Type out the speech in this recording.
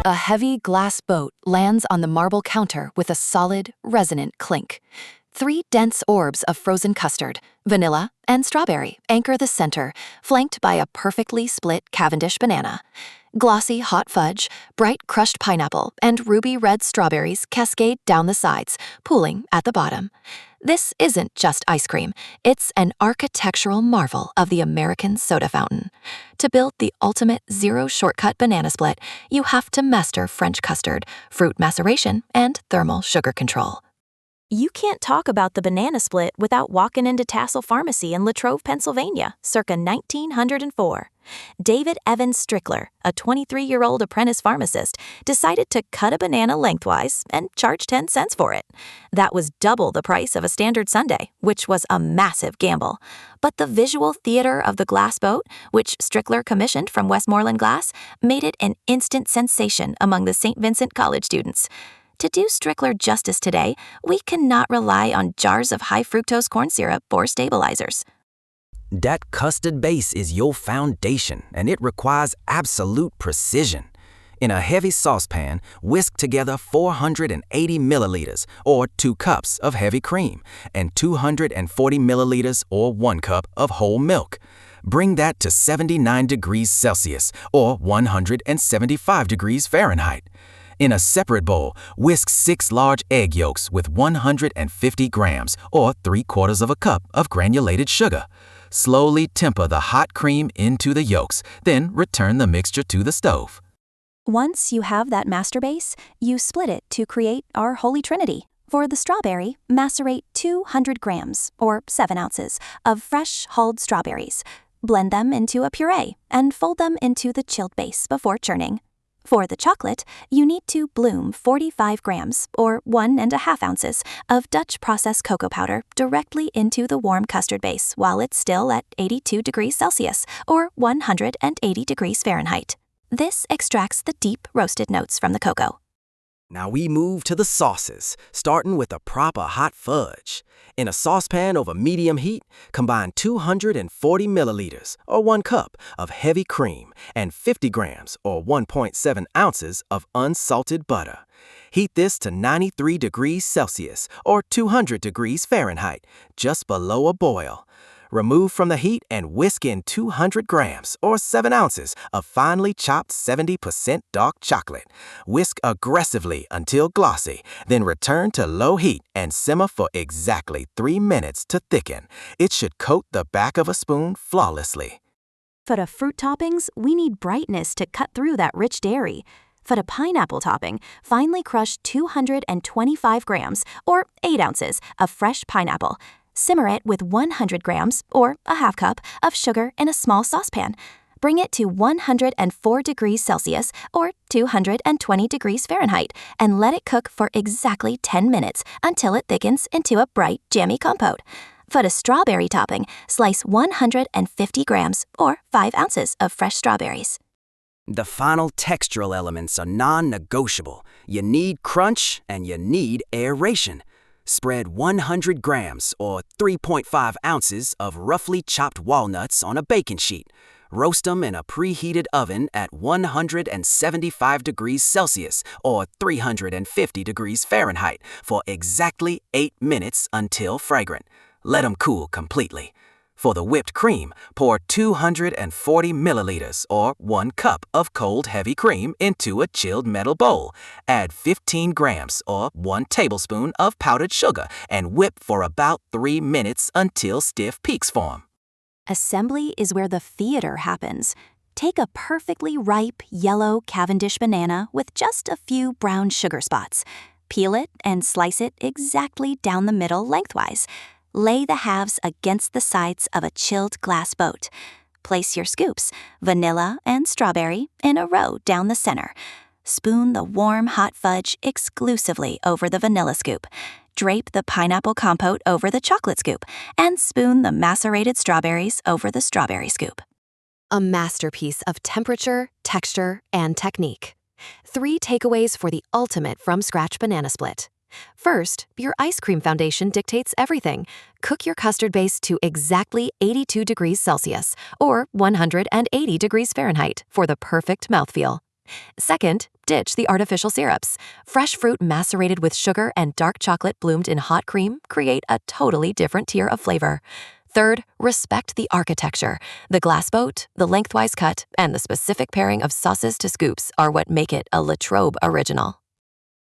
A heavy glass boat lands on the marble counter with a solid, resonant clink. 3 dense orbs of frozen custard, vanilla, and strawberry anchor the center, flanked by a perfectly split Cavendish banana. Glossy hot fudge, bright crushed pineapple, and ruby red strawberries cascade down the sides, pooling at the bottom. This isn't just ice cream, it's an architectural marvel of the American soda fountain. To build the ultimate zero-shortcut banana split, you have to master French custard, fruit maceration, and thermal sugar control. You can't talk about the banana split without walking into Tassel Pharmacy in Latrobe, Pennsylvania, circa 1904. David Evans Strickler, a 23-year-old apprentice pharmacist, decided to cut a banana lengthwise and charge 10 cents for it. That was double the price of a standard sundae, which was a massive gamble. But the visual theater of the glass boat, which Strickler commissioned from Westmoreland Glass, made it an instant sensation among the St. Vincent College students. To do Strickler justice today, we cannot rely on jars of high-fructose corn syrup or stabilizers. That custard base is your foundation, and it requires absolute precision. In a heavy saucepan, whisk together 480 milliliters, or 2 cups of heavy cream, and 240 milliliters, or 1 cup, of whole milk. Bring that to 79 degrees Celsius, or 175 degrees Fahrenheit. In a separate bowl, whisk 6 large egg yolks with 150 grams, or 3/4 of a cup, of granulated sugar. Slowly temper the hot cream into the yolks, then return the mixture to the stove. Once you have that master base, you split it to create our holy trinity. For the strawberry, macerate 200 grams, or 7 ounces, of fresh hulled strawberries. Blend them into a puree and fold them into the chilled base before churning. For the chocolate, you need to bloom 45 grams, or 1½ ounces, of Dutch processed cocoa powder directly into the warm custard base while it's still at 82 degrees Celsius, or 180 degrees Fahrenheit. This extracts the deep roasted notes from the cocoa. Now we move to the sauces, starting with a proper hot fudge. In a saucepan over medium heat, combine 240 milliliters, or 1 cup, of heavy cream and 50 grams, or 1.7 ounces, of unsalted butter. Heat this to 93 degrees Celsius, or 200 degrees Fahrenheit, just below a boil. Remove from the heat and whisk in 200 grams, or 7 ounces, of finely chopped 70% dark chocolate. Whisk aggressively until glossy, then return to low heat and simmer for exactly 3 minutes to thicken. It should coat the back of a spoon flawlessly. For the fruit toppings, we need brightness to cut through that rich dairy. For the pineapple topping, finely crush 225 grams, or 8 ounces, of fresh pineapple. Simmer it with 100 grams, or a ½ cup, of sugar in a small saucepan. Bring it to 104 degrees Celsius, or 220 degrees Fahrenheit, and let it cook for exactly 10 minutes until it thickens into a bright, jammy compote. For the strawberry topping, slice 150 grams, or 5 ounces, of fresh strawberries. The final textural elements are non-negotiable. You need crunch and you need aeration. Spread 100 grams, or 3.5 ounces, of roughly chopped walnuts on a baking sheet. Roast them in a preheated oven at 175 degrees Celsius, or 350 degrees Fahrenheit, for exactly 8 minutes until fragrant. Let them cool completely. For the whipped cream, pour 240 milliliters, or 1 cup, of cold heavy cream into a chilled metal bowl. Add 15 grams, or 1 tablespoon, of powdered sugar and whip for about 3 minutes until stiff peaks form. Assembly is where the theater happens. Take a perfectly ripe, yellow Cavendish banana with just a few brown sugar spots. Peel it and slice it exactly down the middle lengthwise. Lay the halves against the sides of a chilled glass boat. Place your scoops, vanilla and strawberry, in a row down the center. Spoon the warm, hot fudge exclusively over the vanilla scoop. Drape the pineapple compote over the chocolate scoop, and spoon the macerated strawberries over the strawberry scoop. A masterpiece of temperature, texture, and technique. 3 takeaways for the ultimate from-scratch banana split. First, your ice cream foundation dictates everything. Cook your custard base to exactly 82 degrees Celsius, or 180 degrees Fahrenheit, for the perfect mouthfeel. Second, ditch the artificial syrups. Fresh fruit macerated with sugar and dark chocolate bloomed in hot cream create a totally different tier of flavor. Third, respect the architecture. The glass boat, the lengthwise cut, and the specific pairing of sauces to scoops are what make it a Latrobe original.